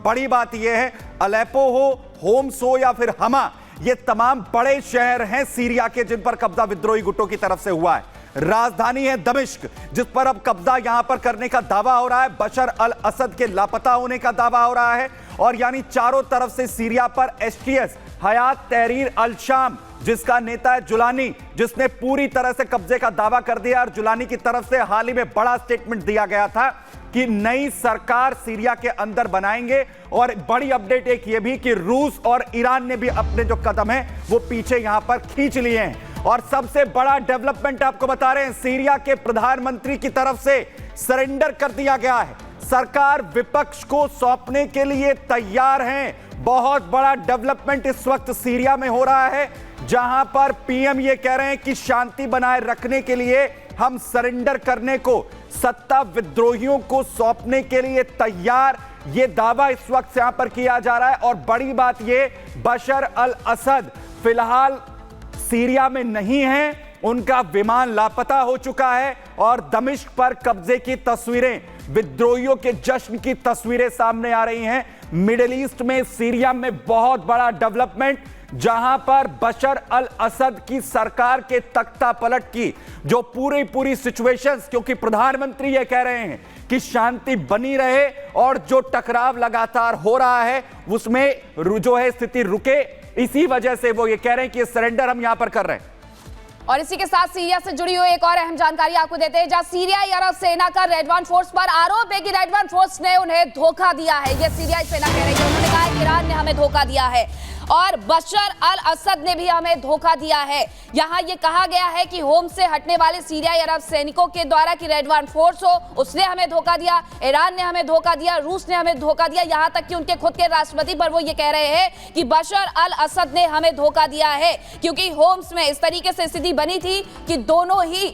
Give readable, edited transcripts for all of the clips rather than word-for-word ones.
बड़ी बात यह है, अलेप्पो हो, होम्स हो या फिर हमा, ये तमाम बड़े शहर हैं सीरिया के जिन पर कब्जा विद्रोही गुटों की तरफ से हुआ है। राजधानी है दमिश्क, जिस पर अब कब्जा यहां पर करने का दावा हो रहा है। बशर अल असद के लापता होने का दावा हो रहा है और यानी चारों तरफ से सीरिया पर एचटीएस हयात तहरीर अल शाम, जिसका नेता है जुलानी, जिसने पूरी तरह से कब्जे का दावा कर दिया। और जुलानी की तरफ से हाल ही में बड़ा स्टेटमेंट दिया गया था कि नई सरकार सीरिया के अंदर बनाएंगे। और बड़ी अपडेट एक ये भी कि रूस और ईरान ने भी अपने जो कदम है वो पीछे यहां पर खींच लिए हैं। और सबसे बड़ा डेवलपमेंट आपको बता रहे हैं, सीरिया के प्रधानमंत्री की तरफ से सरेंडर कर दिया गया है। सरकार विपक्ष को सौंपने के लिए तैयार है। बहुत बड़ा डेवलपमेंट इस वक्त सीरिया में हो रहा है, जहां पर पीएम ये कह रहे हैं कि शांति बनाए रखने के लिए हम सरेंडर करने को, सत्ता विद्रोहियों को सौंपने के लिए तैयार, ये दावा इस वक्त यहां पर किया जा रहा है। और बड़ी बात ये, बशर अल असद फिलहाल सीरिया में नहीं है, उनका विमान लापता हो चुका है और दमिश्क पर कब्जे की तस्वीरें, विद्रोहियों के जश्न की तस्वीरें सामने आ रही हैं। मिडिल ईस्ट में, सीरिया में बहुत बड़ा डेवलपमेंट, जहां पर बशर अल असद की सरकार के तख्ता पलट की जो पूरी सिचुएशंस, क्योंकि प्रधानमंत्री ये कह रहे हैं कि शांति बनी रहे और जो टकराव लगातार हो रहा है उसमें जो है स्थिति रुके, इसी वजह से वो ये कह रहे हैं कि ये सरेंडर हम यहां पर कर रहे हैं। और इसी के साथ सीरिया से जुड़ी हुई एक और अहम जानकारी आपको देते हैं, जहां सीरियाई अरब सेना का रेडवान फोर्स पर आरोप है कि रेडवान फोर्स ने उन्हें धोखा दिया है। यह सीरियाई सेना कह रही है। उन्होंने कहा है कि ईरान ने हमें धोखा दिया है और बशर अल असद ने भी हमें धोखा दिया है। यहां यह कहा गया है कि होम से हटने वाले सीरियाई अरब सैनिकों के द्वारा कि रेडवान फोर्स हो, उसने हमें धोखा दिया, ईरान ने हमें धोखा दिया, रूस ने हमें धोखा दिया। यहां तक कि उनके खुद के राष्ट्रपति पर वो ये कह रहे हैं कि बशर अल असद ने हमें धोखा दिया है, क्योंकि होम्स में इस तरीके से स्थिति बनी थी कि दोनों ही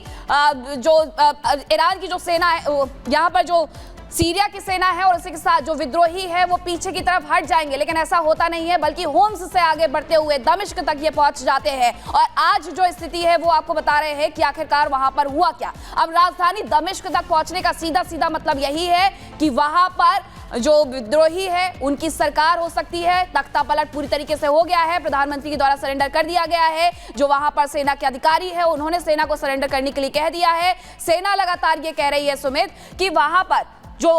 ईरान की जो सेना है, यहां पर जो सीरिया की सेना है और उसी के साथ जो विद्रोही है वो पीछे की तरफ हट जाएंगे, लेकिन ऐसा होता नहीं है, बल्कि होम्स से आगे बढ़ते हुए दमिश्क तक ये पहुंच जाते हैं। और आज जो स्थिति है वो आपको बता रहे हैं कि आखिरकार वहां पर हुआ क्या। अब राजधानी दमिश्क तक पहुंचने का सीधा मतलब यही है कि वहां पर जो विद्रोही है उनकी सरकार हो सकती है। तख्ता पलट पूरी तरीके से हो गया है, प्रधानमंत्री के द्वारा सरेंडर कर दिया गया है। जो वहां पर सेना के अधिकारी है उन्होंने सेना को सरेंडर करने के लिए कह दिया है। सेना लगातार ये कह रही है सुमित कि वहां पर जो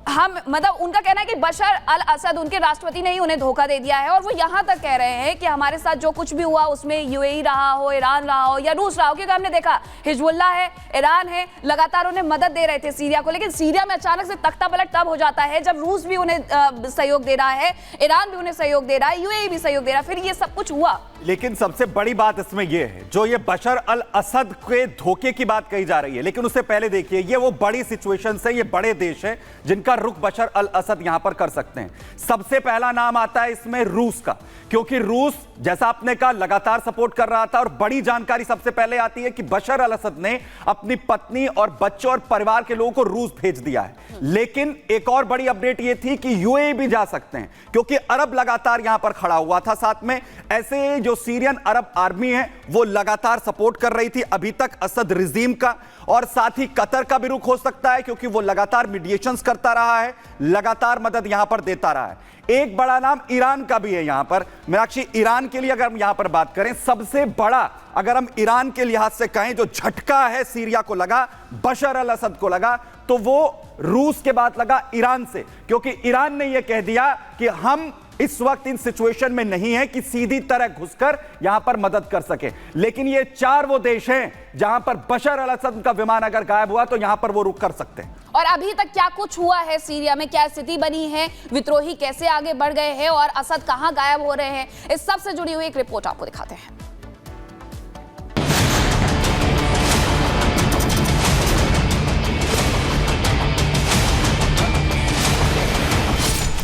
हम मतलब उनका कहना है कि बशर अल असद, उनके राष्ट्रपति ने ही उन्हें धोखा दे दिया है। और वो यहां तक कह रहे हैं कि हमारे साथ जो कुछ भी हुआ उसमें यूएई रहा हो, ईरान रहा हो या रूस रहा हो, क्योंकि हमने देखा हिजबुल्लाह है, ईरान है, लगातार उन्हें मदद दे रहे थे सीरिया को। लेकिन सीरिया में अचानक से तख्ता पलट तब हो जाता है जब रूस भी उन्हें सहयोग दे रहा है, ईरान भी उन्हें सहयोग दे रहा है, यूएई भी सहयोग दे रहा है, फिर ये सब कुछ हुआ। लेकिन सबसे बड़ी बात इसमें यह है, जो ये बशर अल असद के धोखे की बात कही जा रही है, लेकिन उससे पहले देखिए ये वो बड़ी सिचुएशन है, ये बड़े देश है जिनका रुख बशर अल असद यहां पर कर सकते हैं। सबसे पहला नाम आता है इसमें रूस का, क्योंकि रूस जैसा आपने कहा लगातार सपोर्ट कर रहा था। और बड़ी जानकारी सबसे पहले आती है कि बशर अल असद ने अपनी पत्नी और बच्चों और परिवार के लोगों को रूस भेज दिया है। लेकिन एक और बड़ी अपडेट यह थी कि यूएई भी जा सकते हैं, क्योंकि अरब लगातार यहां पर खड़ा हुआ था साथ में। ऐसे जो सीरियन अरब आर्मी है वो लगातार सपोर्ट कर रही थी अभी तक असद रिजीम का। और साथ ही कतर का भी रुख हो सकता है, क्योंकि वो लगातार मीडिएशंस करता रहा है, लगातार मदद यहां पर देता रहा है। एक बड़ा नाम ईरान का भी है यहां पर। मीनाक्षी, ईरान के लिए अगर हम यहां पर बात करें, सबसे बड़ा अगर हम ईरान के लिहाज से कहें जो झटका है सीरिया को लगा, बशर अल असद को लगा, तो वो रूस के बाद लगा ईरान से। क्योंकि ईरान ने यह कह दिया कि हम इस वक्त इन सिचुएशन में नहीं है कि सीधी तरह घुसकर यहां पर मदद कर सके। लेकिन ये चार वो देश हैं जहां पर बशर अल असद का विमान अगर गायब हुआ तो यहां पर वो रुक कर सकते हैं। और अभी तक क्या कुछ हुआ है सीरिया में, क्या स्थिति बनी है, विद्रोही कैसे आगे बढ़ गए हैं और असद कहां गायब हो रहे हैं, इस सब से जुड़ी हुई एक रिपोर्ट आपको दिखाते हैं।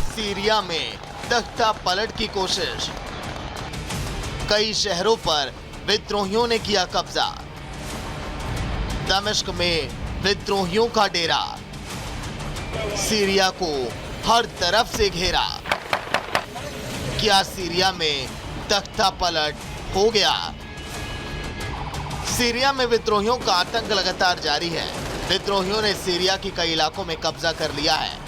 सीरिया में तख्ता पलट की कोशिश, कई शहरों पर विद्रोहियों ने किया कब्जा, दमिश्क में विद्रोहियों का डेरा, सीरिया को हर तरफ से घेरा। क्या सीरिया में तख्ता पलट हो गया? सीरिया में विद्रोहियों का आतंक लगातार जारी है। विद्रोहियों ने सीरिया के कई इलाकों में कब्जा कर लिया है।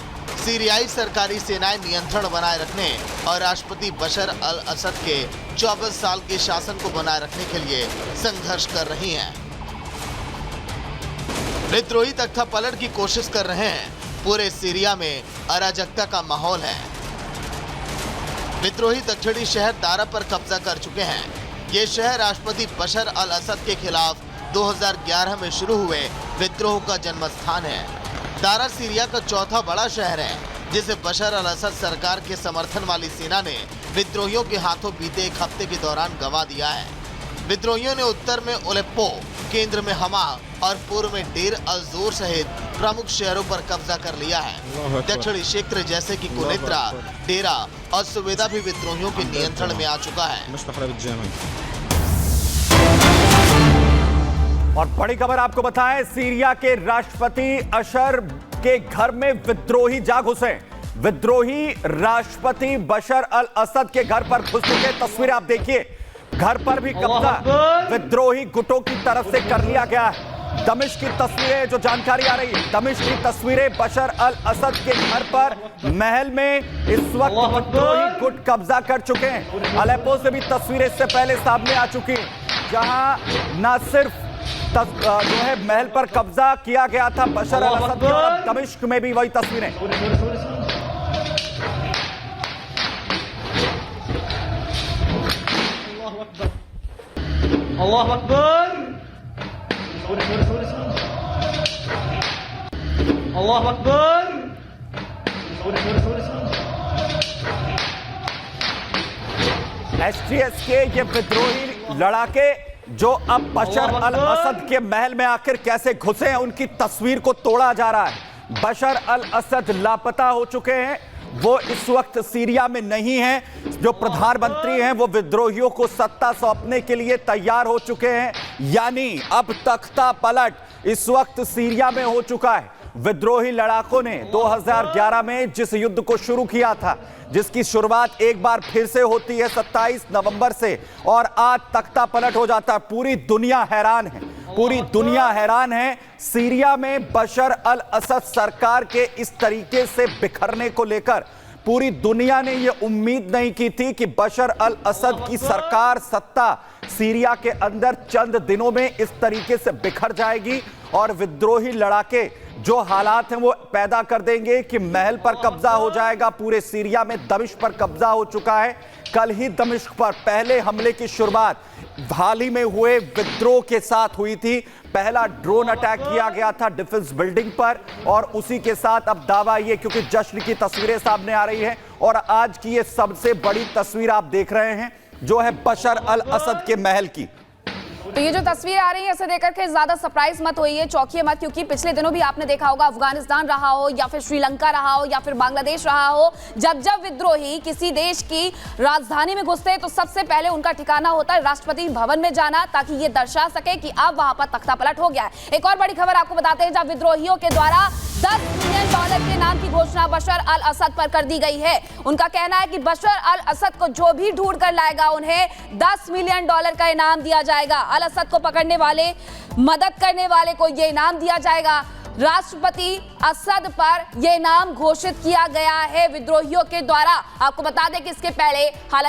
सीरियाई सरकारी सेनाएं नियंत्रण बनाए रखने और राष्ट्रपति बशर अल असद के 24 साल के शासन को बनाए रखने के लिए संघर्ष कर रही हैं। विद्रोही तख्ता पलट की कोशिश कर रहे हैं। पूरे सीरिया में अराजकता का माहौल है। विद्रोही दक्षिणी शहर दारा पर कब्जा कर चुके हैं। ये शहर राष्ट्रपति बशर अल असद के खिलाफ 2011 में शुरू हुए विद्रोह का जन्म स्थान है। दारा सीरिया का चौथा बड़ा शहर है, जिसे बशर अल असद सरकार के समर्थन वाली सेना ने विद्रोहियों के हाथों बीते एक हफ्ते के दौरान गंवा दिया है। विद्रोहियों ने उत्तर में अलेप्पो, केंद्र में हमा और पूर्व में डेर अल जोर सहित प्रमुख शहरों पर कब्जा कर लिया है। दक्षिणी क्षेत्र जैसे कि कुनेत्रा, डेरा और सुवेदा भी विद्रोहियों के नियंत्रण में आ चुका है। और बड़ी खबर आपको बताएं, सीरिया के राष्ट्रपति अशर के घर में विद्रोही जा घुसे। विद्रोही राष्ट्रपति बशर अल असद के घर पर घुस चुके। तस्वीरें आप देखिए, घर पर भी कब्जा विद्रोही गुटों की तरफ से कर लिया गया है। दमिश्क की तस्वीरें जो जानकारी आ रही है, दमिश्क की तस्वीरें, बशर अल असद के घर पर महल में इस वक्त विद्रोही गुट कब्जा कर चुके हैं। अलेप्पो से भी तस्वीरें इससे पहले सामने आ चुकी हैं, जहां न सिर्फ जो है महल पर कब्जा किया गया था बशर अल असद के, और दमिश्क में भी वही तस्वीरें। अल्लाह अकबर, अल्लाह अकबर। एसटीएस के ये विद्रोही लड़ाके जो अब बशर अल असद के महल में आखिर कैसे घुसे हैं, उनकी तस्वीर को तोड़ा जा रहा है। बशर अल असद लापता हो चुके हैं, वो इस वक्त सीरिया में नहीं हैं। जो प्रधानमंत्री हैं वो विद्रोहियों को सत्ता सौंपने के लिए तैयार हो चुके हैं, यानी अब तख्ता पलट इस वक्त सीरिया में हो चुका है। विद्रोही लड़ाकों ने 2011 में जिस युद्ध को शुरू किया था, जिसकी शुरुआत एक बार फिर से होती है 27 नवंबर से, और आज तख्ता पलट हो जाता है। पूरी दुनिया हैरान है, पूरी दुनिया हैरान है। सीरिया में बशर अल असद सरकार के इस तरीके से बिखरने को लेकर पूरी दुनिया ने यह उम्मीद नहीं की थी कि बशर अल असद की सरकार, सत्ता सीरिया के अंदर चंद दिनों में इस तरीके से बिखर जाएगी और विद्रोही लड़ाके जो हालात हैं वो पैदा कर देंगे कि महल पर कब्जा हो जाएगा। पूरे सीरिया में दमिश्क पर कब्जा हो चुका है। कल ही दमिश्क पर पहले हमले की शुरुआत हाल ही में हुए विद्रोह के साथ हुई थी। पहला ड्रोन अटैक किया गया था डिफेंस बिल्डिंग पर, और उसी के साथ अब दावा ये, क्योंकि जश्न की तस्वीरें सामने आ रही हैं और आज की ये सबसे बड़ी तस्वीर आप देख रहे हैं जो है बशर अल असद के महल की। तो ये जो तस्वीर आ रही है इसे देखकर के ज्यादा सरप्राइज मत होइए, चौंकिए मत, क्योंकि पिछले दिनों भी आपने देखा होगा, अफगानिस्तान रहा हो या फिर श्रीलंका रहा हो या फिर बांग्लादेश रहा हो, जब जब विद्रोही किसी देश की राजधानी में घुसते तो सबसे पहले उनका ठिकाना होता है राष्ट्रपति भवन में जाना, ताकि ये दर्शा सके कि अब वहां पर तख्ता पलट हो गया है। एक और बड़ी खबर आपको बताते हैं, जब विद्रोहियों के द्वारा $10 मिलियन के नाम की घोषणा बशर अल असद पर कर दी गई है। उनका कहना है कि बशर अल असद को जो भी ढूंढ कर लाएगा उन्हें $10 मिलियन का इनाम दिया जाएगा। अल असद को पकड़ने वाले, मदद करने वाले को यह इनाम दिया जाएगा। राष्ट्रपति असद पर यह इनाम घोषित किया गया है विद्रोहियों के द्वारा। आपको बता दें कि इसके पहले हालांकि